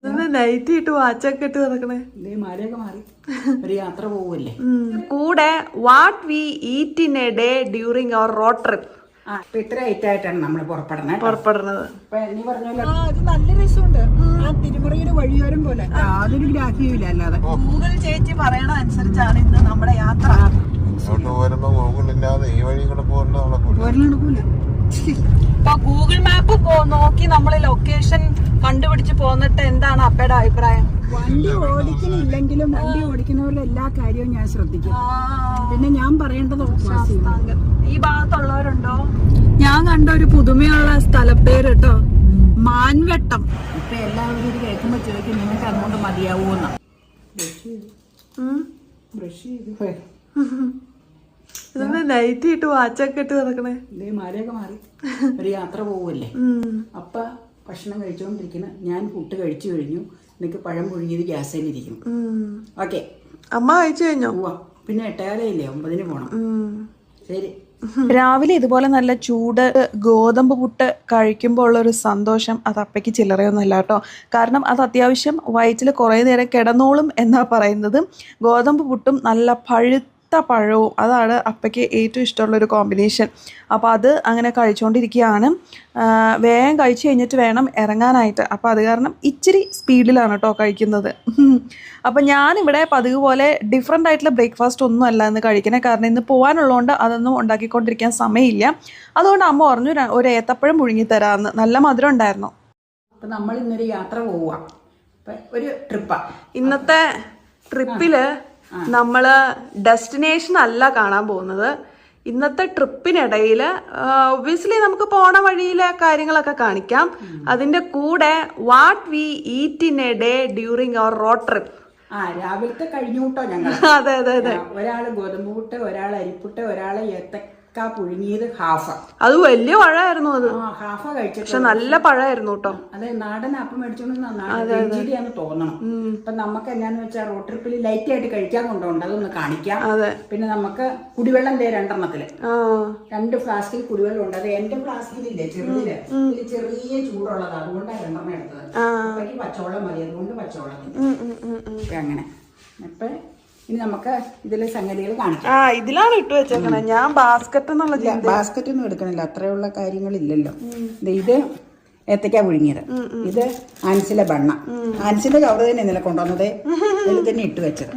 Night ഇട്ട് വാച്ചൊക്കെ ഇട്ട് നടക്കണേ. മഴയൊക്കെ മാറി ഒരു യാത്ര പോവല്ലേ. കൂടെ what we eat in a day during our road trip. ഇത്ര ഐറ്റായിട്ടാണ് നമ്മൾ പുറപ്പെടുന്നത്. നീ പറഞ്ഞല്ലോ അത് നല്ല രസമുണ്ട്. ആ തിരുമുറയുടെ വഴിയോരം പോലെ യാതൊരു ഗ്രാഫിയും ഇല്ല. അല്ലാതെ ഗൂഗിൾ ചേച്ചി പറയണ അനുസരിച്ചാണ് ഇന്ന് നമ്മുടെ യാത്ര. ഇപ്പൊ ഗൂഗിൾ മാപ്പ് നോക്കി നമ്മള് ലൊക്കേഷൻ കണ്ടുപിടിച്ച് പോന്നിട്ട് എന്താണ് അപ്പയുടെ അഭിപ്രായം? വണ്ടി ഓടിക്കുന്നില്ലെങ്കിലും വണ്ടി ഓടിക്കുന്നവരുടെ എല്ലാ കാര്യവും ഞാൻ ശ്രദ്ധിക്കും. പിന്നെ ഞാൻ പറയേണ്ടത് ഈ ഭാഗത്തുള്ളവരുണ്ടോ? ഞാൻ കണ്ട ഒരു പുതുമയുള്ള സ്ഥലപ്പേര് കേട്ടോ, മാൻവെട്ടം. ഇപ്പൊ എല്ലാവരും ഇത് കേൾക്കുമ്പോ ചോദിക്കും നിങ്ങൾക്ക് അതുകൊണ്ട് മതിയാവൂന്ന്. ഇതൊന്ന് നൈറ്റ് ഇട്ട് വാച്ചൊക്കെ ഇട്ട് നടക്കണേ. മഴയൊക്കെ മാറി ഒരു യാത്ര പോവല്ലേ. അപ്പ ഭക്ഷണം കഴിച്ചുകൊണ്ടിരിക്കുന്ന ഞാൻ പുട്ട് കഴിച്ചു കഴിഞ്ഞു. എനിക്ക് പഴം പുഴുങ്ങിയത് ഗ്യാസിലിരിക്കുന്നു. ഓക്കെ, അമ്മ കഴിച്ചു കഴിഞ്ഞോ? പിന്നെ 8:30 9 പോണം. ശരി. രാവിലെ ഇതുപോലെ നല്ല ചൂട് ഗോതമ്പ് പുട്ട് കഴിക്കുമ്പോൾ ഉള്ളൊരു സന്തോഷം അത് അപ്പയ്ക്ക് ചില്ലറയൊന്നുമല്ല കേട്ടോ. കാരണം അത് അത്യാവശ്യം വയറ്റിൽ കുറേ നേരം കിടന്നോളും എന്നാ പറയുന്നത്. ഗോതമ്പ് പുട്ടും നല്ല പഴവും അതാണ് അപ്പയ്ക്ക് ഏറ്റവും ഇഷ്ടമുള്ളൊരു കോമ്പിനേഷൻ. അപ്പോൾ അത് അങ്ങനെ കഴിച്ചുകൊണ്ടിരിക്കുകയാണ്. വേഗം കഴിച്ച് കഴിഞ്ഞിട്ട് വേണം ഇറങ്ങാനായിട്ട്. അപ്പോൾ അത് കാരണം ഇച്ചിരി സ്പീഡിലാണ് കേട്ടോ കഴിക്കുന്നത്. അപ്പോൾ ഞാനിവിടെ പതിവ് പോലെ ഡിഫറെൻ്റ് ആയിട്ടുള്ള ബ്രേക്ക്ഫാസ്റ്റ് ഒന്നും അല്ല ഇന്ന് കഴിക്കുന്നത്. കാരണം ഇന്ന് പോകാനുള്ളതുകൊണ്ട് അതൊന്നും ഉണ്ടാക്കിക്കൊണ്ടിരിക്കാൻ സമയമില്ല. അതുകൊണ്ട് അമ്മ പറഞ്ഞു ഒരു ഏത്തപ്പഴം പുഴുങ്ങി തരാമെന്ന്. നല്ല മധുരം ഉണ്ടായിരുന്നു. അപ്പം നമ്മൾ ഇന്നൊരു യാത്ര പോവുക, ഒരു ട്രിപ്പാണ്. ഇന്നത്തെ ട്രിപ്പില് നമ്മള് ഡെസ്റ്റിനേഷൻ അല്ല കാണാൻ പോകുന്നത്. ഇന്നത്തെ ട്രിപ്പിനിടയിൽ ഒബ്വിയസ്ലി നമുക്ക് പോണ വഴിയിലെ കാര്യങ്ങളൊക്കെ കാണിക്കാം. അതിന്റെ കൂടെ what we eat in a day during our road trip. രാവിലത്തെ കഴിഞ്ഞു കൂട്ടോ ഞങ്ങൾ. അതെ അതെ അതെ. ഒരാള് ഗോതമ്പ് പുട്ട്, ഒരാൾ അരിപ്പുട്ട്, ഒരാള് ഏത്തക്ക പുഴുങ്ങിയത് ഹാഫ്. അത് വലിയ പഴമായിരുന്നു. അത് ഹാഫ കഴിച്ചിട്ട് പക്ഷെ നല്ല പഴമായിരുന്നു കേട്ടോ. അതെ, നാടൻ അപ്പം മേടിച്ചോണ്ട് തോന്നണം. അപ്പൊ നമുക്ക് എന്നാന്ന് വെച്ചാൽ റോഡ് ട്രിപ്പിൽ ലൈറ്റ് ആയിട്ട് കഴിക്കാൻ കൊണ്ടുപോകണ്ട, അതൊന്ന് കാണിക്കാം. പിന്നെ നമുക്ക് കുടിവെള്ളം 2 2 ഫ്ലാസ്കിൽ കുടിവെള്ളം ഉണ്ട്. അത് എന്റെ ഫ്ലാസ്കിലില്ലേ ചെറുതില് ചെറിയ ചൂടുള്ളത്, അതുകൊണ്ടാണ് 2 എടുത്തത്. അപ്പയ്ക്ക് പച്ചവെള്ളം മതി, അതുകൊണ്ട് പച്ചവെള്ളം. അങ്ങനെ അപ്പൊ ഇനി നമുക്ക് ഇതിലെ സംഗതികൾ കാണിക്കാം. ഇതിലാണ് ഇട്ട് വെച്ചേക്കണേ. ഞാൻ ബാസ്ക്കറ്റ് ബാസ്ക്കറ്റ് ഒന്നും എടുക്കണില്ല, അത്രയുള്ള കാര്യങ്ങളില്ലല്ലോ. ഇത് ഏത്തക്ക പുഴുങ്ങിയത്, ഇത് ആൻസിലെ ബണ്ണ. ആൻസിന്റെ കവർ തന്നെ ഇന്നലെ കൊണ്ടുവന്നത്, ഇതിൽ തന്നെ ഇട്ട് വെച്ചത്.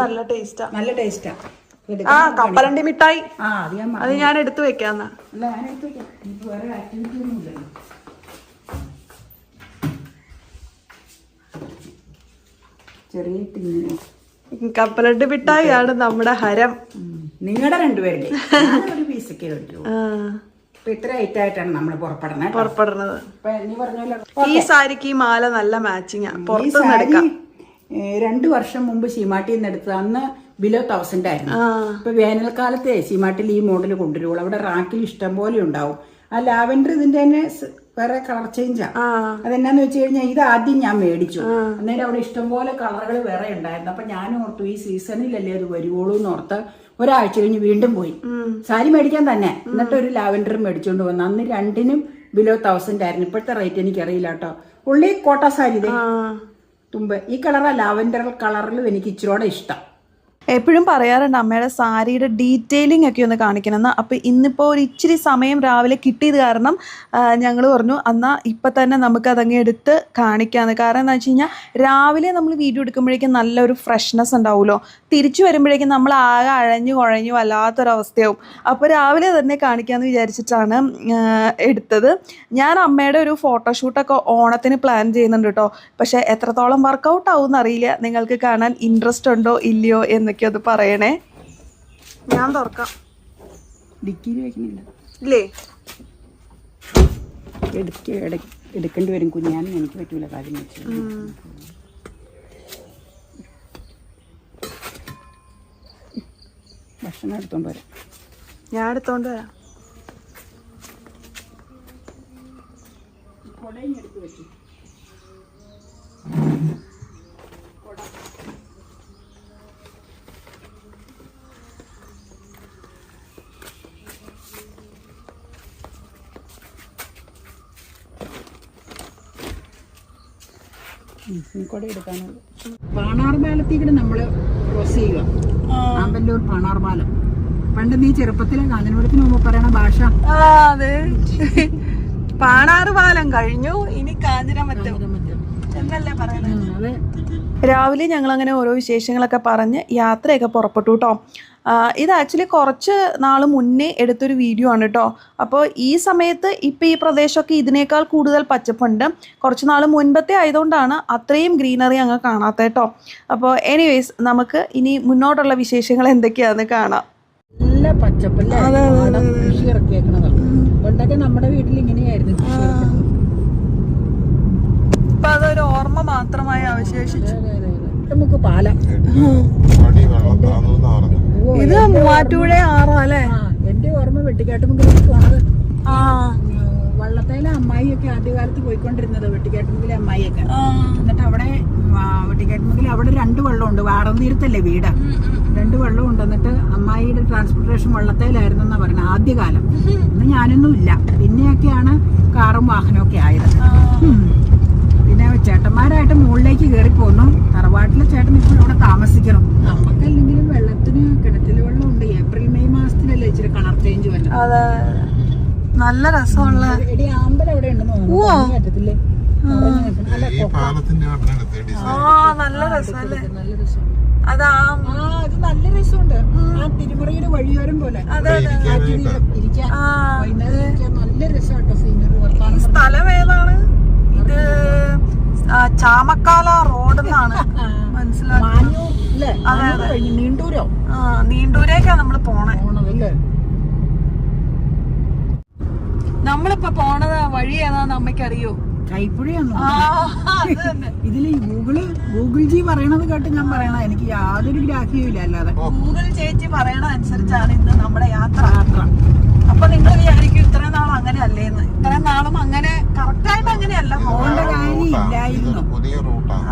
നല്ല ടേസ്റ്റാ. നല്ല ടേസ്റ്റാ. കപ്പലണ്ടി മിഠായി അത് ഞാൻ എടുത്തു വെക്കാന്നാ. അല്ല, ഞാൻ എടുത്തു വെക്കാം. എനിക്ക് വേറെ ആക്ടിവിറ്റി ഒന്നും ഇല്ലല്ലോ. ചെറിയ കപ്പലണ്ടി മിഠായിയാണ് നമ്മുടെ ഹരം. നിങ്ങളുടെ 2 പേരുടെ ഒരു പീസൊക്കെ കഴിക്കൂ. ഇപ്പൊ ഇത്ര ഐറ്റായിട്ടാണ് നമ്മൾ പുറപ്പെടുന്നത്. നീ പറഞ്ഞല്ലോ, ഈ സാരിക്ക് ഈ മാല നല്ല മാച്ചിങ്. 2 വർഷം മുമ്പ് സീമാട്ടിൽ നിന്ന് എടുത്തത്. അന്ന് ബിലോ 1000 ആയിരുന്നു. ഇപ്പൊ വേനൽക്കാലത്തെ സീമാട്ടിൽ ഈ മോഡൽ കൊണ്ടുവരുള്ളൂ. അവിടെ റാക്കിൽ ഇഷ്ടം പോലെ ഉണ്ടാവും. ആ ലാവൻഡർ ഇതിന്റെ തന്നെ വേറെ കളർ ചേഞ്ചാ. അതെന്നാന്ന് വെച്ച് കഴിഞ്ഞാൽ ഇത് ആദ്യം ഞാൻ മേടിച്ചു. അന്നേരം അവിടെ ഇഷ്ടംപോലെ കളറുകൾ വേറെ ഉണ്ടായിരുന്നു. അപ്പൊ ഞാൻ ഓർത്തു ഈ സീസണിലല്ലേ അത് വരുവുള്ളൂ എന്ന് ഓർത്ത് ഒരാഴ്ച കഴിഞ്ഞ് വീണ്ടും പോയി സാരി മേടിക്കാൻ തന്നെ. എന്നിട്ട് ഒരു ലാവൻഡർ മേടിച്ചോണ്ട് വന്നു. അന്ന് 2നും ബിലോ 1000 ആയിരുന്നു. ഇപ്പോഴത്തെ റേറ്റ് എനിക്കറിയില്ല കേട്ടോ. ഉള്ളി കോട്ട സാരി തുമ്പ് ഈ കളറാ, ലാവൻഡർ കളറിലും എനിക്ക് ഇച്ചിരോടെ ഇഷ്ടം. എപ്പോഴും പറയാറുണ്ട് അമ്മയുടെ സാരിയുടെ ഡീറ്റെയിലിംഗ് ഒക്കെ ഒന്ന് കാണിക്കണമെന്ന്. അപ്പോൾ ഇന്നിപ്പോൾ ഒരു ഇച്ചിരി സമയം രാവിലെ കിട്ടിയത് കാരണം ഞങ്ങൾ പറഞ്ഞു എന്നാൽ ഇപ്പം തന്നെ നമുക്കതങ്ങ് എടുത്ത് കാണിക്കാമെന്ന്. കാരണം എന്താ വെച്ച് കഴിഞ്ഞാൽ രാവിലെ നമ്മൾ വീഡിയോ എടുക്കുമ്പോഴേക്കും നല്ലൊരു ഫ്രഷ്നെസ് ഉണ്ടാവുമല്ലോ. തിരിച്ചു വരുമ്പോഴേക്കും നമ്മൾ ആകെ അഴഞ്ഞു കുഴഞ്ഞു വല്ലാത്തൊരവസ്ഥയാവും. അപ്പോൾ രാവിലെ തന്നെ കാണിക്കാമെന്ന് വിചാരിച്ചിട്ടാണ് എടുത്തത്. ഞാൻ അമ്മയുടെ ഒരു ഫോട്ടോഷൂട്ടൊക്കെ ഓണത്തിന് പ്ലാൻ ചെയ്യുന്നുണ്ട് കേട്ടോ. പക്ഷേ എത്രത്തോളം വർക്കൗട്ട് ആവും എന്നറിയില്ല. നിങ്ങൾക്ക് കാണാൻ ഇൻട്രസ്റ്റ് ഉണ്ടോ ഇല്ലയോ എന്നൊക്കെ അത് പറയണേ. ഞാൻ തുറക്കാം. ഡിക്കിയിൽ വെക്കണില്ല ഇല്ലേ? എടുക്കേണ്ടി വരും കുഞ്ഞാനും. എനിക്ക് പറ്റൂല കാര്യം വെച്ച്. ഭക്ഷണം എടുത്തോണ്ട് വരാം. ഞാൻ എടുത്തോണ്ട് വരാം. കൊടയും എടുത്ത് വെച്ചു. കൂടെ എടുക്കാനുള്ളൂ. പാണാർ പാലത്തേക്കൂടെ നമ്മള് ക്രോസ് ചെയ്യുക. ആമ്പല്ലൂർ പാണാർ പാലം. പണ്ട് നീ ചെറുപ്പത്തിലെ കാഞ്ഞിരപ്പുഴത്തിന് മുമ്പ് പറയണ ഭാഷ. അതെ, പാണാറ് പാലം കഴിഞ്ഞു, ഇനി കാഞ്ഞിരമറ്റം എന്നല്ലേ പറയണത്. അതെ. രാവിലെ ഞങ്ങൾ അങ്ങനെ ഓരോ വിശേഷങ്ങളൊക്കെ പറഞ്ഞ് യാത്രയൊക്കെ പുറപ്പെട്ടു കേട്ടോ. ഇത് ആക്ച്വലി കുറച്ച് നാൾ മുന്നേ എടുത്തൊരു വീഡിയോ ആണ് കേട്ടോ. അപ്പോൾ ഈ സമയത്ത് ഇപ്പോൾ ഈ പ്രദേശമൊക്കെ ഇതിനേക്കാൾ കൂടുതൽ പച്ചപ്പുണ്ട്. കുറച്ച് നാൾ മുൻപത്തെ ആയതുകൊണ്ടാണ് അത്രയും ഗ്രീനറി അങ്ങ് കാണാത്ത കേട്ടോ. അപ്പോൾ എനിവേസ് നമുക്ക് ഇനി മുന്നോട്ടുള്ള വിശേഷങ്ങൾ എന്തൊക്കെയാണെന്ന് കാണാം. നല്ല പച്ചപ്പല്ലേ, കൃഷി ഇറക്കിയേക്കണതാണ്. പണ്ടൊക്കെ നമ്മുടെ വീട്ടിൽ ഇങ്ങനെയായിരുന്നു കൃഷി ഇറക്കുന്നത്. ഇപ്പൊ അതൊരു ഓർമ്മ മാത്രമായി അവശേഷിച്ചു. നമുക്ക് പാലം ഇത് മൂവാറ്റുപുഴ ആറോ അല്ലേ? എന്റെ ഓർമ്മ വെട്ടിക്കാട്ടുമുക്കിലേക്ക് പോണത്. വള്ളത്തേലെ അമ്മായിയൊക്കെ ആദ്യകാലത്ത് പോയിക്കൊണ്ടിരുന്നത്, വെട്ടിക്കാട്ടുമുക്കിലെ അമ്മായിയൊക്കെ. എന്നിട്ട് അവിടെ വെട്ടിക്കാട്ടുമുക്കിൽ അവിടെ 2 വള്ളമുണ്ട്. വാറന്തീരത്തല്ലേ വീട്, 2 വള്ളമുണ്ട്. എന്നിട്ട് അമ്മായിയുടെ ട്രാൻസ്പോർട്ടേഷൻ വള്ളത്തേലായിരുന്നു എന്നാ പറയുന്നത് ആദ്യകാലം. ഇന്ന് ഞാനൊന്നും ഇല്ല, പിന്നെയൊക്കെയാണ് കാറും വാഹനമൊക്കെ ആയത്. പിന്നെ ചേട്ടന്മാരായിട്ട് മുകളിലേക്ക് കയറി പോന്നു. തറവാട്ടിലെ ചേട്ടൻ ഇപ്പോൾ ഇവിടെ താമസിക്കണം. നമുക്കല്ലെങ്കിലും വെള്ളത്തിന് കിണറ്റിൽ വെള്ളം ഉണ്ട്. ഏപ്രിൽ മെയ് മാസത്തിലല്ലേ ഇച്ചിരി കളർ ചേഞ്ച് വരുന്നത്. നല്ല രസമുള്ള ആമ്പലം അവിടെ ഉണ്ടെന്ന് തോന്നുന്നു. നല്ല രസമല്ലേ? നല്ല രസം. അതാ അത് നല്ല രസമുണ്ട്. ആ തിരുമുറയുടെ വഴിയോരം പോലെ ഇരിക്കാൻ വൈകുന്നേരം നല്ല രസമാട്ടോ സീനറി. സ്ഥലം ഏതാണ്? ഇത് ചാമക്കാല റോഡ് എന്നാണ് മനസ്സിലായി. നീണ്ടൂരോ? നീണ്ടൂരേക്കാ നമ്മള് പോണതല്ലേ? നമ്മളിപ്പോ പോണത് വഴി ഏതാന്ന് അമ്മയ്ക്കറിയോ? കൈപ്പുഴയാണോ? ഇതില് ഗൂഗിൾ ജി പറയണത് കേട്ട് ഞാൻ പറയണ, എനിക്ക് യാതൊരു ഗ്രാഹ്യവും ഇല്ല. അല്ലാതെ ഗൂഗിൾ ചേച്ചി പറയണ അനുസരിച്ചാണ് ഇന്ന് നമ്മുടെ യാത്ര. അപ്പൊ നിങ്ങൾ വിചാരിക്കും ഇത്രയും നാളും അങ്ങനെ അല്ലേന്ന്. ഇത്രയും നാളും അങ്ങനെ കറക്റ്റായിട്ട് അങ്ങനെയല്ല പോകേണ്ട കാര്യം ഇല്ലായിരുന്നു.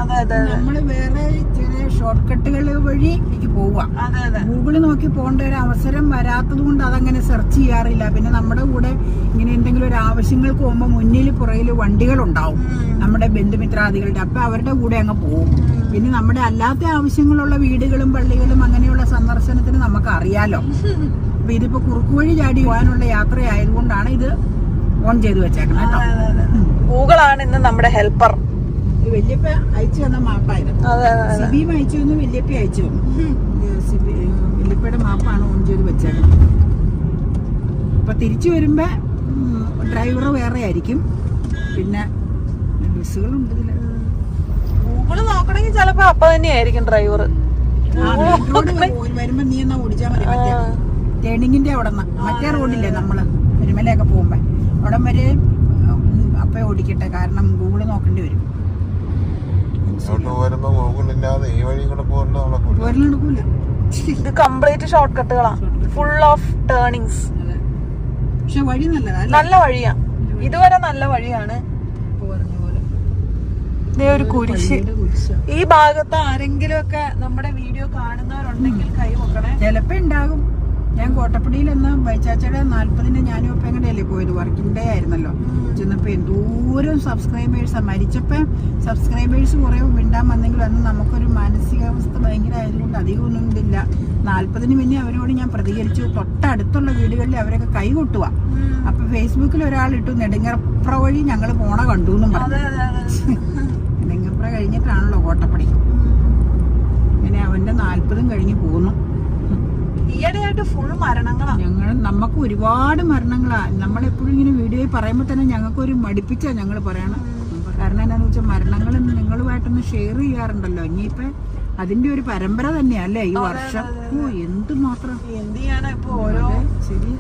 അതെ അതെ, നമ്മള് വേറെ ചെറിയ ഷോർട്ട് കട്ടുകൾ വഴി എനിക്ക് പോവാം. അതെ അതെ. ഗൂഗിള് നോക്കി പോകേണ്ട ഒരു അവസരം വരാത്തത് കൊണ്ട് അതങ്ങനെ സെർച്ച് ചെയ്യാറില്ല. പിന്നെ നമ്മുടെ കൂടെ ഇങ്ങനെ എന്തെങ്കിലും ഒരു ആവശ്യങ്ങൾക്ക് പോകുമ്പോൾ മുന്നിൽ പുറകിൽ വണ്ടികളുണ്ടാവും, നമ്മുടെ ബന്ധുമിത്രാദികളുടെ. അപ്പൊ അവരുടെ കൂടെ അങ്ങ് പോകും. പിന്നെ നമ്മുടെ അല്ലാത്ത ആവശ്യങ്ങളുള്ള വീടുകളും പള്ളികളും അങ്ങനെയുള്ള സന്ദർശനത്തിന് നമുക്ക് അറിയാലോ. അപ്പൊ ഇതിപ്പോ കുറുക്കു വഴി ചാടി പോകാനുള്ള യാത്രയായതുകൊണ്ടാണ് ഇത് ഓൺ ചെയ്ത് വെച്ചേക്കുന്നത് കേട്ടോ. ഗൂഗിളാണ് ഇന്ന് നമ്മുടെ ഹെൽപ്പർ. വല്യപ്പ അയച്ചു തന്ന മാപ്പായിരുന്നു. സിബിയും അയച്ചു തന്നു, വല്യപ്പ അയച്ചു തന്നു. വല്യപ്പയുടെ മാപ്പാണ് ഓൺ ചെയ്ത് വെച്ചേക്കുന്നത്. അപ്പൊ തിരിച്ചു വരുമ്പോ ഡ്രൈവർ വേറെ ആയിരിക്കും. പിന്നെ ബസ്സുകളുണ്ട് ഇതില്. ഗൂഗിള് നോക്കണമെങ്കിൽ ചിലപ്പോ അപ്പൊ തന്നെയായിരിക്കും ഡ്രൈവർ. വരുമ്പോ നീ എന്നാ ഓടിച്ചാൽ മതി. മറ്റേ ടേണിങ്ങിന്റെ അവിടെ മറ്റേ റോഡില്ലേ നമ്മള് പെരുമലയൊക്കെ പോകുമ്പോ അവിടെ വരെ അപ്പ ഓടിക്കട്ടെ, കാരണം ഗൂഗിള് നോക്കേണ്ടി വരും. ഇത് complete short കട്ടുകളാ, full of turnings. പക്ഷെ വഴി നല്ലതാ, നല്ല വഴിയാ. ഇതുവരെ നല്ല വഴിയാണ്. ഒരു കുരിശ് ഈ ഭാഗത്ത് ആരെങ്കിലും ഒക്കെ നമ്മുടെ വീഡിയോ കാണുന്നവരുണ്ടെങ്കിൽ കൈ വെക്കണേ. ചിലപ്പോ ഉണ്ടാകും. ഞാൻ കോട്ടപ്പടിയിൽ എന്ന ബൈച്ചാച്ചയുടെ 40-ന് ഞാനും ഒപ്പം എങ്ങനെയല്ലേ പോയത്, വർക്കിംഗ് ഡേ ആയിരുന്നല്ലോ. ചെന്നപ്പോ എന്തോരം സബ്സ്ക്രൈബേഴ്സാ. മരിച്ചപ്പോ സബ്സ്ക്രൈബേഴ്സ് കുറെ മിണ്ടാൻ വന്നെങ്കിലും അന്ന് നമുക്കൊരു മാനസികാവസ്ഥ ഭയങ്കര ആയതുകൊണ്ട് അധികം ഒന്നും ഇതില്ല. 40-ന് പിന്നെ അവരോട് ഞാൻ പ്രതികരിച്ചു. തൊട്ടടുത്തുള്ള വീടുകളിൽ അവരൊക്കെ കൈ കൊട്ടുക. അപ്പൊ ഫേസ്ബുക്കിൽ ഒരാളിട്ടു, നെടുങ്ങപ്ര വഴി ഞങ്ങൾ പോണ കണ്ടു എന്നും പറഞ്ഞു. നെടുങ്ങപ്ര കഴിഞ്ഞിട്ടാണല്ലോ കോട്ടപ്പടി. അങ്ങനെ അവന്റെ 40-ഉം കഴിഞ്ഞ് പോന്നു. ഈയിടെയായിട്ട് ഫുൾ മരണങ്ങളാണ്. നമുക്ക് ഒരുപാട് മരണങ്ങളാ. നമ്മളെപ്പോഴും ഇങ്ങനെ വീഡിയോയിൽ പറയുമ്പോൾ തന്നെ ഞങ്ങൾക്കൊരു മടിപ്പിച്ചാ ഞങ്ങൾ പറയണം. കാരണം എന്താണെന്ന് വെച്ചാൽ മരണങ്ങൾ നിങ്ങളുമായിട്ടൊന്ന് ഷെയർ ചെയ്യാറുണ്ടല്ലോ. ഇനിയിപ്പോ അതിന്റെ ഒരു പരമ്പര തന്നെയല്ലേ ഈ വർഷം. എന്ത് മാത്രം എന്ത് ചെയ്യാനാ ഇപ്പൊ ഓരോ ശരി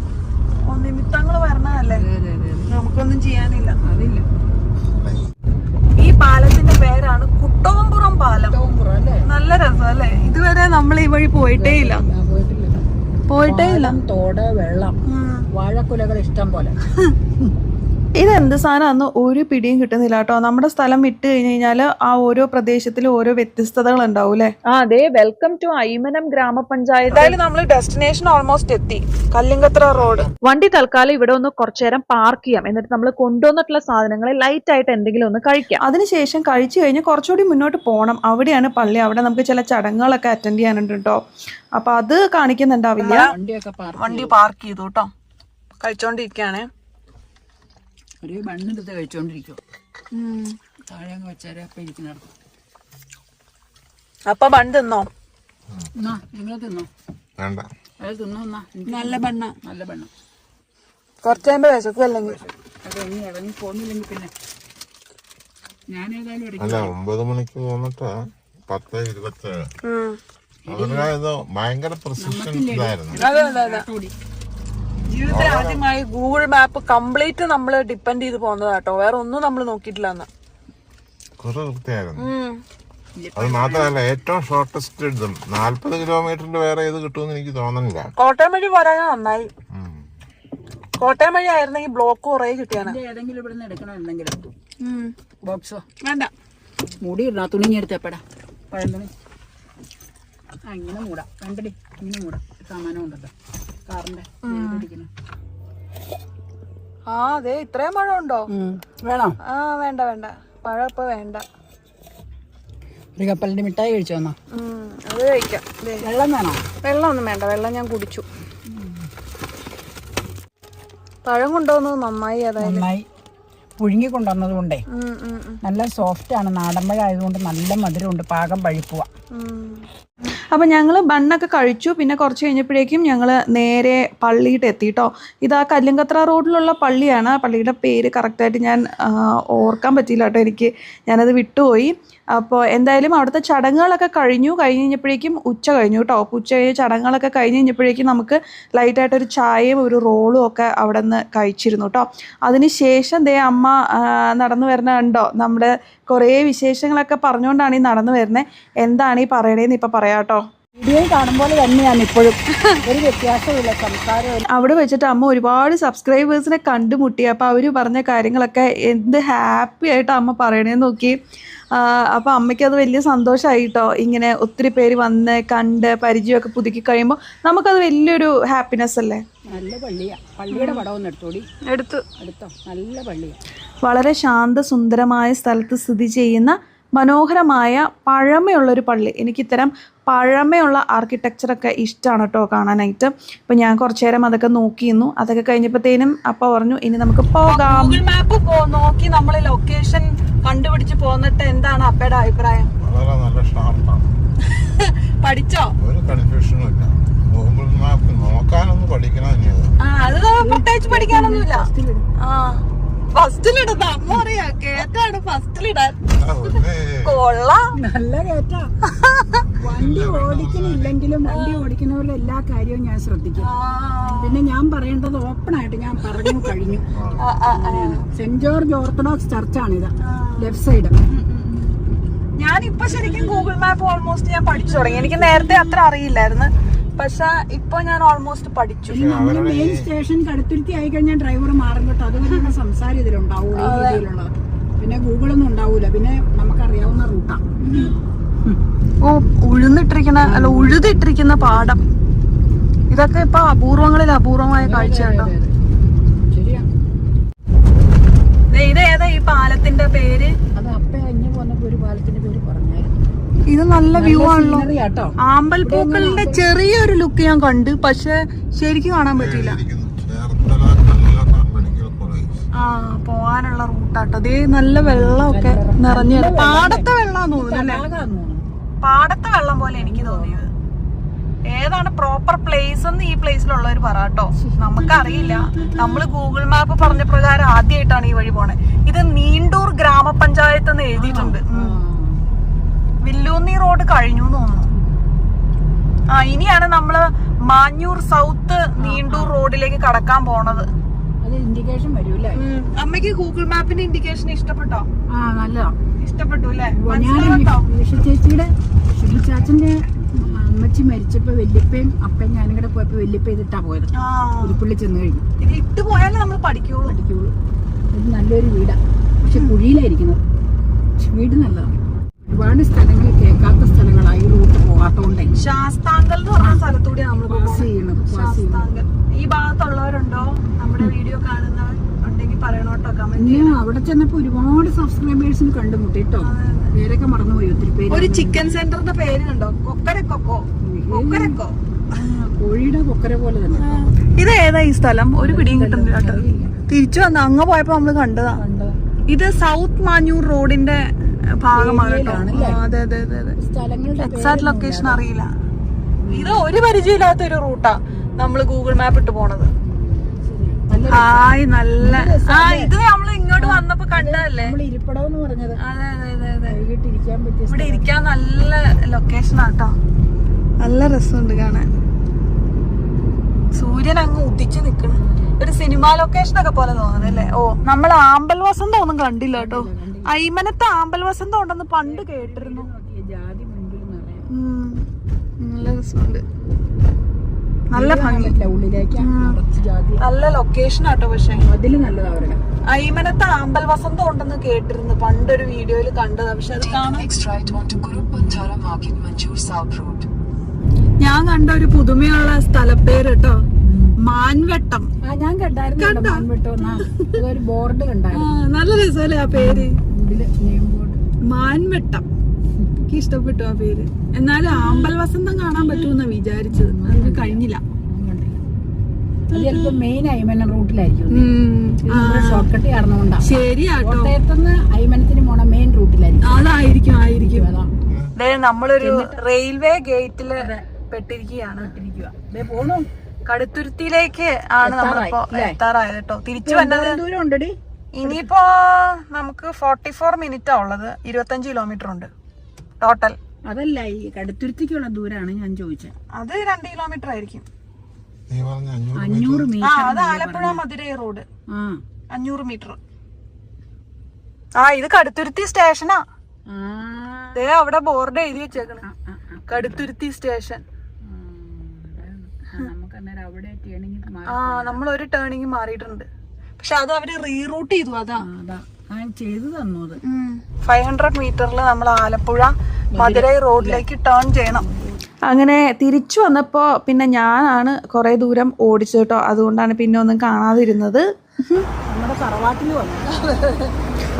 നിമിത്തങ്ങൾ വരണതല്ലേ, നമുക്കൊന്നും ചെയ്യാനില്ല. അതില്ല. ഈ പാലത്തിന്റെ പേരാണ് കുട്ടോമ്പുറം പാലം. നല്ല രസം അല്ലേ? ഇതുവരെ നമ്മൾ ഈ വഴി പോയിട്ടേ ഇല്ല. തോട്, വെള്ളം, വാഴക്കുലകൾ ഇഷ്ടം പോലെ. ഇതെന്ത് സാധനമാണെന്ന് ഒരു പിടിയും കിട്ടുന്നില്ല കേട്ടോ. നമ്മുടെ സ്ഥലം വിട്ട് കഴിഞ്ഞ് കഴിഞ്ഞാൽ ആ ഓരോ പ്രദേശത്തിലും ഓരോ വ്യത്യസ്തതകൾ ഉണ്ടാവും അല്ലേ. അതെ, വെൽക്കം ടു അയ്മനം ഗ്രാമപഞ്ചായത്ത്. എന്തായാലും നമ്മൾ ഡെസ്റ്റിനേഷൻ ഓൾമോസ്റ്റ് എത്തി, കല്ലിങ്കത്ര റോഡ്. വണ്ടി തൽക്കാലം ഇവിടെ ഒന്ന് കുറച്ചു നേരം പാർക്ക് ചെയ്യാം, എന്നിട്ട് നമ്മൾ കൊണ്ടുവന്നിട്ടുള്ള സാധനങ്ങൾ ലൈറ്റ് ആയിട്ട് എന്തെങ്കിലും ഒന്ന് കഴിക്കാം. അതിനുശേഷം കഴിച്ചു കഴിഞ്ഞ് കുറച്ചുകൂടി മുന്നോട്ട് പോകണം. അവിടെയാണ് പള്ളി. അവിടെ നമുക്ക് ചില ചടങ്ങുകളൊക്കെ അറ്റൻഡ് ചെയ്യാനുണ്ട് കേട്ടോ. അപ്പൊ അത് കാണിക്കുന്നുണ്ടാവില്ല. വണ്ടി പാർക്ക് ചെയ്തു കേട്ടോ. കഴിച്ചോണ്ടിരിക്കുകയാണേ. ഒരു മണ്ണെടുത്ത് കഴിച്ചോണ്ടിരിക്കും. താഴെ വെച്ചാൽ അപ്പം ഇരിക്കുന്നിടത്ത്. അപ്പൊ ബണ്ണ് തിന്നോ? നിങ്ങൾ തിന്നോ? വേണ്ട, അത് തിന്നോ. നല്ല ബണ്ണ, നല്ല ബണ്ണ. കുറച്ച് കഴിയുമ്പോ വിശക്കും. അല്ലെങ്കിൽ അത് ഇറങ്ങി പോന്നില്ലെങ്കിൽ പിന്നെ ഞാൻ ഏതായാലും അല്ല 9 മണിക്ക് പോന്നിട്ട് 10:27. അവരുടെ ഭയങ്കര പ്രസിഷൻ ഇതായിരുന്നു. ജീവിതത്തിൽ ആദ്യമായി ഗൂഗിൾ മാപ്പ് കംപ്ലീറ്റ് നമ്മൾ ഡിപ്പെൻഡ് ചെയ്ത് പോകുന്നതാട്ടോ. വേറെ ഒന്നും നമ്മൾ നോക്കിയിട്ടില്ല എന്ന്. കുറെ വൃത്തിയായിരുന്നു. അത് മാത്രമല്ല ഏറ്റവും ഷോർട്ടസ്റ്റ് ഇതും 40 കിലോമീറ്ററിന്റെ വേറെ ഏത് കിട്ടുമെന്ന് എനിക്ക് തോന്നുന്നില്ല. കോട്ടയം വഴി പോരാൻ നന്നായി. കോട്ടയം വഴി ആയിരുന്നെങ്കിൽ ബ്ലോക്ക് കുറേ കിട്ടിയാണ്. ഏതെങ്കിലും ഇവിടെ നിന്ന് എടുക്കണോ എന്തെങ്കിലും ബോക്സോ? വേണ്ട, മുടി ഇടണ തുണിഞ്ഞെടുത്തപ്പെടാ. പഴം തുണി ഇങ്ങനെ മൂടാം. വേണ്ടടി, ഇങ്ങനെ മൂടാം. സാമാനം ഉണ്ടല്ലോ കാറിന്റെ. ആ അതെ, ഇത്രയും പഴം ഉണ്ടോ? വേണോ? ആ വേണ്ട വേണ്ട, പഴം ഇപ്പൊ വേണ്ട. ഒരു കപ്പലിന്റെ മിഠായി കഴിച്ചു വന്നോ? അത് കഴിക്കാം. വെള്ളം വേണോ? വെള്ളം ഒന്നും വേണ്ട, വെള്ളം ഞാൻ കുടിച്ചു. പഴം കൊണ്ടുവന്നത് നന്നായി. അതായത് നന്നായി പുഴുങ്ങി കൊണ്ടുവന്നത് കൊണ്ടേ നല്ല സോഫ്റ്റ് ആണ്. നാടൻ പഴം ആയതുകൊണ്ട് നല്ല മധുരമുണ്ട്. പാകം പഴുക്കുക. അപ്പം ഞങ്ങൾ ബണ്ണൊക്കെ കഴിച്ചു. പിന്നെ കുറച്ച് കഴിഞ്ഞപ്പോഴേക്കും ഞങ്ങൾ നേരെ പള്ളിയിട്ട് എത്തിട്ടോ. ഇതാ കല്ലിങ്കത്ര റോഡിലുള്ള പള്ളിയാണ്. പള്ളിയുടെ പേര് കറക്റ്റായിട്ട് ഞാൻ ഓർക്കാൻ പറ്റിയില്ല കേട്ടോ എനിക്ക്. ഞാനത് വിട്ടുപോയി. അപ്പോൾ എന്തായാലും അവിടുത്തെ ചടങ്ങുകളൊക്കെ കഴിഞ്ഞപ്പോഴേക്കും ഉച്ച കഴിഞ്ഞു കേട്ടോ. അപ്പോൾ ഉച്ച കഴിഞ്ഞ് ചടങ്ങുകളൊക്കെ കഴിഞ്ഞപ്പോഴേക്കും നമുക്ക് ലൈറ്റായിട്ടൊരു ചായയും ഒരു റോളും ഒക്കെ അവിടെ നിന്ന് കഴിച്ചിരുന്നു കേട്ടോ. അതിന് ശേഷം ദേ അമ്മ നടന്നു വരുന്ന കണ്ടോ. നമ്മുടെ കുറേ വിശേഷങ്ങളൊക്കെ പറഞ്ഞുകൊണ്ടാണ് ഈ നടന്നു വരുന്നത്. എന്താണ് ഈ പറയണേന്ന് ഇപ്പം പറയാം കേട്ടോ. വീഡിയോ കാണുമ്പോൾ തന്നെയാണ് ഇപ്പോഴും ഒരു വ്യത്യാസമില്ല സംസാരം. അവിടെ വെച്ചിട്ട് അമ്മ ഒരുപാട് സബ്സ്ക്രൈബേഴ്സിനെ കണ്ടുമുട്ടി. അപ്പോൾ അവർ പറഞ്ഞ കാര്യങ്ങളൊക്കെ എന്ത് ഹാപ്പി ആയിട്ട് അമ്മ പറയണേന്ന് നോക്കി. അപ്പോൾ അമ്മയ്ക്ക് അത് വലിയ സന്തോഷമായി കേട്ടോ. ഇങ്ങനെ ഒത്തിരി പേര് വന്ന് കണ്ട് പരിചയമൊക്കെ പുതുക്കി കഴിയുമ്പോൾ നമുക്കത് വലിയൊരു ഹാപ്പിനെസ് അല്ലേ. നല്ല പള്ളിയാണ്. പള്ളിയുടെ പടമൊന്നും എടുത്തോ? നല്ല പള്ളിയാണ്. വളരെ ശാന്തസുന്ദരമായ സ്ഥലത്ത് സ്ഥിതി ചെയ്യുന്ന മനോഹരമായ പഴമയുള്ളൊരു പള്ളി. എനിക്കിത്തരം പഴമയുള്ള ആർക്കിടെക്ചറൊക്കെ ഇഷ്ടമാണ് കേട്ടോ കാണാനായിട്ട്. അപ്പോൾ ഞാൻ കുറച്ചു നേരം അതൊക്കെ നോക്കിയിരുന്നു. അതൊക്കെ കഴിഞ്ഞപ്പോഴത്തേനും അപ്പോൾ പറഞ്ഞു ഇനി നമുക്ക് പോകാം. ഗൂഗിൾ മാപ്പ് നോക്കി നമ്മൾ ലൊക്കേഷൻ കണ്ടുപിടിച്ച് പോന്നിട്ട് എന്താണ് അപ്പയുടെ അഭിപ്രായം? വളരെ നല്ല ഷാർപ്പാണ്. പഠിച്ചോ? ഒരു കൺഫ്യൂഷനും ഇല്ല. ഗൂഗിൾ മാപ്പ് നോക്കാനൊന്നും പഠിക്കണം തന്നെയാണ്. അത് പ്രത്യേകിച്ച് പഠിക്കാനൊന്നുമില്ല. ഫസ്റ്റിലിടുന്ന അമ്മ പറയാ കേറ്റാണ് ഫസ്റ്റിലിടാൻ. കൊള്ളാം, നല്ല കേറ്റാ. വണ്ടി ഓടിക്കുന്നില്ലെങ്കിലും വണ്ടി ഓടിക്കുന്നവരുടെ എല്ലാ കാര്യവും ഞാൻ ശ്രദ്ധിക്കും. പിന്നെ ഞാൻ പറയേണ്ടത് ഓപ്പൺ ആയിട്ട് ഞാൻ പറഞ്ഞു കഴിഞ്ഞു. സെന്റ് ജോർജ് ഓർത്തഡോക്സ് ചർച്ചാണിത്, ലെഫ്റ്റ് സൈഡ്. ഞാനിപ്പോ ശരിക്കും ഗൂഗിൾ മാപ്പ് ഓൾമോസ്റ്റ് ഞാൻ പഠിച്ചു തുടങ്ങി. എനിക്ക് നേരത്തെ അത്ര അറിയില്ലായിരുന്നു, പക്ഷെ ഇപ്പൊ ഞാൻ ഓൾമോസ്റ്റ് പഠിച്ചു. നമ്മള് മെയിൻ സ്റ്റേഷൻ കടുത്തുരുത്തി ആയി കഴിഞ്ഞാൽ ഡ്രൈവർ മാറും കേട്ടോ. അതുകൊണ്ടാണ് സംസാരം ഇതിലുണ്ടാവൂല, ഈ രീതിയിലുള്ളത്. പിന്നെ ഗൂഗിളൊന്നും ഉണ്ടാവൂല. പിന്നെ നമുക്കറിയാവുന്ന റൂട്ടാ. ഓ ഉഴുതിട്ടിരിക്കുന്ന പാടം. ഇതൊക്കെ ഇപ്പൊ അപൂർവങ്ങളിൽ അപൂർവമായ കാഴ്ച കേട്ടോ. ശരിയാ. ഇത് ഏതാ ഈ പാലത്തിന്റെ പേര്? അത് അപ്പ അഞ്ഞു പോന്നപ്പോ ഒരു പാലത്തിന്റെ പേര് പറഞ്ഞായിരുന്നു. ഇത് നല്ല വ്യൂ ആണല്ലോ. കേട്ടോ, ആമ്പൽപ്പൂക്കളുടെ ചെറിയൊരു ലുക്ക് ഞാൻ കണ്ടു, പക്ഷെ ശരിക്കും കാണാൻ പറ്റില്ല. പോവാനുള്ള റൂട്ടാട്ടോ. അതേ നല്ല വെള്ളമൊക്കെ നിറഞ്ഞ പാടത്തെ വെള്ളം തോന്നുന്നു അല്ലേ. പാടത്തെ വെള്ളം പോലെ എനിക്ക് തോന്നിയത്. ഏതാണ് പ്രോപ്പർ പ്ലേസ് എന്ന് ഈ പ്ലേസിലുള്ളവർ പറയാട്ടോ. നമുക്കറിയില്ല. നമ്മൾ ഗൂഗിൾ മാപ്പ് പറഞ്ഞ പ്രകാരം ആദ്യമായിട്ടാണ് ഈ വഴി പോണേ. ഇത് നീണ്ടൂർ ഗ്രാമപഞ്ചായത്ത് എന്ന് എഴുതിയിട്ടുണ്ട്. വില്ലൂന്നി റോഡ് കഴിഞ്ഞു തോന്നുന്നു. ഇനിയാണ് നമ്മള് മാഞ്ഞൂർ സൗത്ത് നീണ്ടൂർ റോഡിലേക്ക് കടക്കാൻ പോണത്. ഇൻഡിക്കേഷൻ വരൂല്ലേ? അമ്മയ്ക്ക് ഗൂഗിൾ മാപ്പിന്റെ ഇൻഡിക്കേഷൻ ഇഷ്ടപ്പെട്ടോ? നല്ലതാ, ഇഷ്ടപ്പെട്ടു അല്ലേ? ചേച്ചിയുടെ ചാച്ചന്റെ അമ്മച്ചി മരിച്ചപ്പോ വല്യപ്പയും അപ്പയും ഞാനും കൂടെ പോയപ്പോ വല്യപ്പ ഇതിട്ടാ പോയത്. ഉരുപ്പള്ളി ചെന്ന് കഴിഞ്ഞു. ഇത് ഇട്ട് പോയാലേ നമ്മൾ പഠിക്കുള്ളൂ. ഇത് നല്ലൊരു വീടാണ്, പക്ഷെ കുഴിയിലായിരിക്കുന്നത്. വീട് നല്ലതാണ്. ഒരുപാട് സ്ഥലങ്ങൾ കേൾക്കാത്ത സ്ഥലങ്ങളായി റൂട്ട് പോകാത്തോണ്ടേ. ശാസ്താങ്കൽ എന്ന് പറഞ്ഞ സ്ഥലത്തൂടെ നമ്മൾ പാസ് ചെയ്യണത്. ശാസ്താങ്കൽ. ഈ ഭാഗത്തുള്ളവരുണ്ടോ നമ്മുടെ വീഡിയോ കാണുന്നവർ ഉണ്ടെങ്കിൽ പറയണോട്ടോ കമന്റ്. പിന്നെ അവിടെ ചെന്നപ്പോ ഒരുപാട് സബ്സ്ക്രൈബേഴ്സിന് കണ്ടുമുട്ടി കേട്ടോ. പേരൊക്കെ മറന്നുപോയി ഒത്തിരി പേര്. ഒരു ചിക്കൻ സെന്ററിന്റെ പേര് കണ്ടോ, കൊക്കരക്കൊക്കോ. കൊക്കരക്കോ കോഴിയുടെ കൊക്കര പോലെ തന്നെ. ഇത് ഏതാ ഈ സ്ഥലം? ഒരു പിടിയും കിട്ടുന്നില്ല കേട്ടോ. തിരിച്ചു വന്ന അങ്ങ് പോയപ്പോ നമ്മള് കണ്ടതാ. ഇത് സൗത്ത് മാഞ്ഞൂർ റോഡിന്റെ ഭാഗമാണ് കേട്ടോ. അതെ അതെ അതെ അതെ. എക്സാക്ട് ലൊക്കേഷൻ അറിയില്ല. ഇത് ഒരു പരിചയമില്ലാത്ത ഒരു റൂട്ടാ നമ്മള് ഗൂഗിൾ മാപ്പ് ഇട്ട് പോണത്. ഹായ്, നല്ല. ഇത് നമ്മള് ഇങ്ങോട്ട് വന്നപ്പോ കണ്ടതല്ലേ ഇരിപ്പടം എന്ന് പറഞ്ഞത്. അതെ അതെ അതെ അതെ. ഇരിക്കാൻ പറ്റിയ ഇവിടെ ഇരിക്കാൻ നല്ല ലൊക്കേഷൻ ആട്ടോ. നല്ല രസമുണ്ട് കാണാൻ. സൂര്യൻ അങ്ങ് ഉദിച്ചു നിക്കണ്. ഒരു സിനിമാ ലൊക്കേഷൻ ഒക്കെ പോലെ തോന്നുന്നല്ലേ. ഓ, നമ്മൾ ആമ്പൽ വസന്തം ഒന്നും കണ്ടില്ല കേട്ടോ. അയ്മനത്ത് ആമ്പൽ വസന്തം ഉണ്ടെന്ന് പണ്ട് കേട്ടിരുന്നു. ജാതി നല്ല രസമുണ്ട്. നല്ല ഭംഗി. ഉള്ളിലേക്ക് നല്ല ലൊക്കേഷൻ ആട്ടോ. പക്ഷെ അതില് നല്ലതാ അവരുടെ. അയ്മനത്ത് ആമ്പൽ വസന്തം ഉണ്ടെന്ന് കേട്ടിരുന്നു, പണ്ടൊരു വീഡിയോയില് കണ്ടതാ. പക്ഷെ അത് കാണാൻ ഞാൻ കണ്ട ഒരു പുതുമയുള്ള സ്ഥലപ്പേര് കേട്ടോ, മാൻവെട്ടം. ഞാൻ കണ്ടായിരുന്നു. ഒരു ബോർഡ് കണ്ടായിരുന്നു. നല്ല രസമല്ലേ ആ പേര്, മാൻവെട്ടം. എനിക്ക് ഇഷ്ടപ്പെട്ടു ആ പേര്. എന്നാലും ആമ്പൽ വസന്തം കാണാൻ പറ്റൂന്നാ വിചാരിച്ചത്, നമുക്ക് കഴിഞ്ഞില്ല. ചിലപ്പോ മെയിൻ അയ്മനം റൂട്ടിലായിരിക്കും. ഷോർട്ട് കട്ട് കാരണമുണ്ടാ. ശരിയാട്ടോ, കോട്ടയത്തുനിന്ന് അയ്മനത്തിന് പോണ മെയിൻ റൂട്ടിലായിരിക്കും. അതായിരിക്കും ആയിരിക്കും. നമ്മളൊരു റെയിൽവേ ഗേറ്റില് പെട്ടിരിക്കുകയാണ്. പോണു കടുത്തുരുത്തിയിലേക്ക് ആണ് നമ്മളിപ്പോ എത്താറായത് കേട്ടോ. തിരിച്ചു വന്നത് ദൂരം ഉണ്ടടി. ഇനിയിപ്പോ നമുക്ക് 44 മിനിറ്റാ ഉള്ളത്. 25 കിലോമീറ്റർ ഉണ്ട് ടോട്ടൽ. അതല്ല, ഈ കടുത്തുരുത്തിക്കുള്ള ദൂരാണ് ഞാൻ ചോദിച്ചത്. അത് 2 കിലോമീറ്റർ ആയിരിക്കും. 500 മീറ്റർ. അത് ആലപ്പുഴ മധുരൈ റോഡ് 500 മീറ്റർ. ഇത് കടുത്തുരുത്തി സ്റ്റേഷനാ. അവിടെ ബോർഡ് എഴുതി വെച്ചേക്കണ കടുത്തുരുത്തി സ്റ്റേഷൻ. നമ്മൾ ഒരു ടേണിങ് മാറിയിട്ടുണ്ട്, പക്ഷെ അത് അവര് റീറൂട്ട് ചെയ്തു. അതാ ചെയ്തു തന്നു. 500 മീറ്ററിൽ നമ്മൾ ആലപ്പുഴ മധുരൈ റോഡിലേക്ക് ടേൺ ചെയ്യണം. അങ്ങനെ തിരിച്ചു വന്നപ്പോൾ പിന്നെ ഞാനാണ് കുറേ ദൂരം ഓടിച്ചു കേട്ടോ. അതുകൊണ്ടാണ് പിന്നെ ഒന്നും കാണാതിരുന്നത്. നമ്മുടെ തറവാട്ടിൽ വന്നു.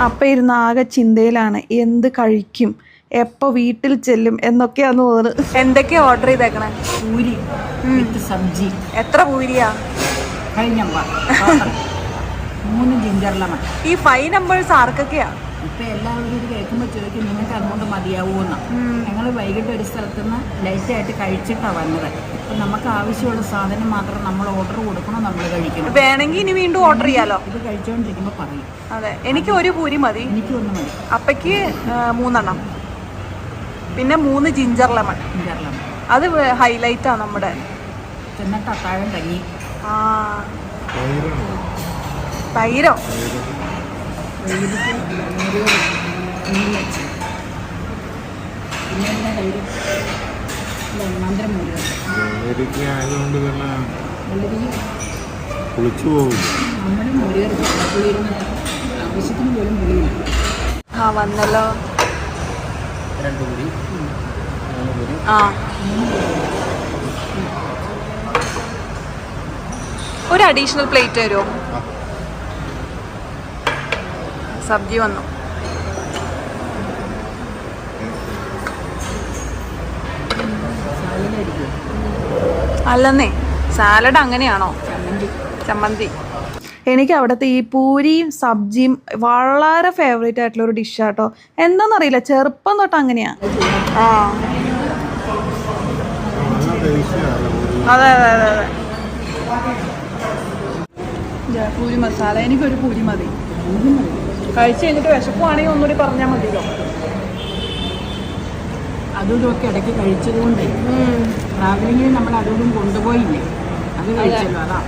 അപ്പം ഇരുന്ന് ആകെ ചിന്തയിലാണ്, എന്ത് കഴിക്കും, എപ്പോൾ വീട്ടിൽ ചെല്ലും എന്നൊക്കെയാന്ന് തോന്നുന്നത്. എന്തൊക്കെയാ ഓർഡർ ചെയ്തേക്കണേ? പൂരി വിത്ത് സബ്ജി. എത്ര പൂരിയാ? 5 നമ്പർ 3 ജിഞ്ചർ ലെമൺ. ഈ 5 നമ്പേഴ്സ് ആർക്കൊക്കെയാ? ഇപ്പൊ എല്ലാവരും ഇത് കേൾക്കുമ്പോൾ ചോദിക്കും നിങ്ങൾക്ക് അതുകൊണ്ട് മതിയാവൂന്ന്. ഞങ്ങൾ വൈകിട്ട് ഒരു സ്ഥലത്തുനിന്ന് ലൈറ്റായിട്ട് കഴിച്ചിട്ടാണ് വന്നത്. അപ്പം നമുക്ക് ആവശ്യമുള്ള സാധനം മാത്രം നമ്മൾ ഓർഡർ കൊടുക്കണം, നമ്മൾ കഴിക്കണം. വേണമെങ്കിൽ ഇനി വീണ്ടും ഓർഡർ ചെയ്യാലോ. ഇത് കഴിച്ചുകൊണ്ടിരിക്കുമ്പോൾ പറയും. അതെ, എനിക്ക് ഒരു പൂരി മതി. എനിക്ക് 1 മതി. അപ്പയ്ക്ക് 3 എണ്ണം, പിന്നെ 3 ജിഞ്ചർ ലെമൺ. അത് ഹൈലൈറ്റാ നമ്മുടെ. എന്നിട്ട് അത്താഴം തങ്ങി. തൈരോ? വന്നല്ലോ. ഒരു അഡീഷണൽ പ്ലേറ്റ് തരുമോ? സബ്ജി വന്നു. അല്ലെന്നേ, സാലഡ് അങ്ങനെയാണോ? ചമ്മന്തി. എനിക്ക് അവിടുത്തെ ഈ പൂരിയും സബ്ജിയും വളരെ ഫേവറേറ്റ് ആയിട്ടുള്ള ഒരു ഡിഷാട്ടോ. എന്താണെന്നറിയില്ല, ചെറുപ്പം തൊട്ട് അങ്ങനെയാ. അതെ അതെ അതെ അതെ. പൂരി മസാല, എനിക്കൊരു പൂരി മതി. കഴിച്ചു കഴിഞ്ഞിട്ട് വിശക്കുവാണെങ്കിൽ ഒന്നുകൂടി പറഞ്ഞാൽ മതിയല്ലോ. അതും ഇതൊക്കെ ഇടയ്ക്ക് കഴിച്ചതുകൊണ്ട് ട്രാവലിങ്ങിന് നമ്മൾ അതൊന്നും കൊണ്ടുപോയില്ലേ, അത് കഴിച്ചല്ലോ. അതാ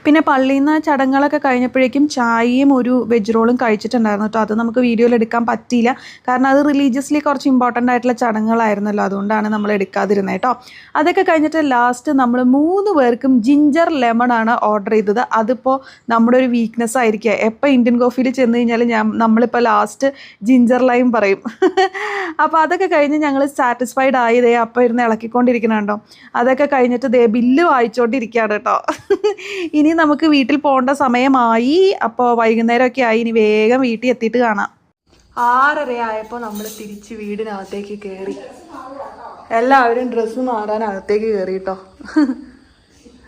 പിന്നെ പള്ളിയിൽ നിന്ന് ചടങ്ങുകളൊക്കെ കഴിഞ്ഞപ്പോഴേക്കും ചായയും ഒരു വെജ് റോളും കഴിച്ചിട്ടുണ്ടായിരുന്നു കേട്ടോ. അത് നമുക്ക് വീഡിയോയിൽ എടുക്കാൻ പറ്റിയില്ല, കാരണം അത് റിലീജിയസ്ലി കുറച്ച് ഇമ്പോർട്ടൻ്റ് ആയിട്ടുള്ള ചടങ്ങുകളായിരുന്നല്ലോ, അതുകൊണ്ടാണ് നമ്മൾ എടുക്കാതിരുന്നത് കേട്ടോ. അതൊക്കെ കഴിഞ്ഞിട്ട് ലാസ്റ്റ് നമ്മൾ 3 പേർക്കും ജിഞ്ചർ ലെമൺ ആണ് ഓർഡർ ചെയ്തത്. അതിപ്പോൾ നമ്മുടെ ഒരു വീക്ക്നെസ് ആയിരിക്കുക. എപ്പോൾ ഇന്ത്യൻ കോഫിയിൽ ചെന്ന് കഴിഞ്ഞാൽ നമ്മളിപ്പോൾ ലാസ്റ്റ് ജിഞ്ചർ ലൈം പറയും. അപ്പോൾ അതൊക്കെ കഴിഞ്ഞ് ഞങ്ങൾ സാറ്റിസ്ഫൈഡ് ആയതേ അപ്പോൾ ഇരുന്ന് ഇളക്കിക്കൊണ്ടിരിക്കണുണ്ടോ. അതൊക്കെ കഴിഞ്ഞിട്ട് ബില്ല് വായിച്ചുകൊണ്ടിരിക്കുകയാണ് കേട്ടോ. ഇനി നമുക്ക് വീട്ടിൽ പോകേണ്ട സമയമായി. അപ്പോൾ വൈകുന്നേരമൊക്കെ ആയി, ഇനി വേഗം വീട്ടിൽ എത്തിയിട്ട് കാണാം. 6:30 ആയപ്പോൾ നമ്മൾ തിരിച്ച് വീടിനകത്തേക്ക് കയറി. എല്ലാവരും ഡ്രസ്സ് മാറാൻ അകത്തേക്ക് കയറി കേട്ടോ.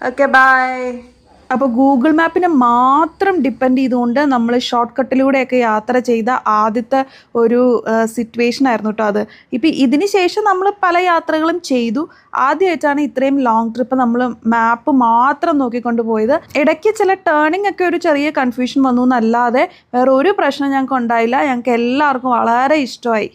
Okay bye. അപ്പോൾ ഗൂഗിൾ മാപ്പിനെ മാത്രം ഡിപ്പെൻഡ് ചെയ്തുകൊണ്ട് നമ്മൾ ഷോർട്ട് കട്ടിലൂടെയൊക്കെ യാത്ര ചെയ്ത ആദ്യത്തെ ഒരു സിറ്റുവേഷൻ ആയിരുന്നു കേട്ടോ അത്. ഇപ്പം ഇതിന് ശേഷം നമ്മൾ പല യാത്രകളും ചെയ്തു. ആദ്യമായിട്ടാണ് ഇത്രയും ലോങ് ട്രിപ്പ് നമ്മൾ മാപ്പ് മാത്രം നോക്കിക്കൊണ്ട് പോയത്. ഇടയ്ക്ക് ചില ടേണിംഗ് ഒക്കെ ഒരു ചെറിയ കൺഫ്യൂഷൻ വന്നു എന്നല്ലാതെ വേറെ ഒരു പ്രശ്നം ഞങ്ങൾക്ക് ഉണ്ടായില്ല. ഞങ്ങൾക്ക് എല്ലാവർക്കും വളരെ ഇഷ്ടമായി.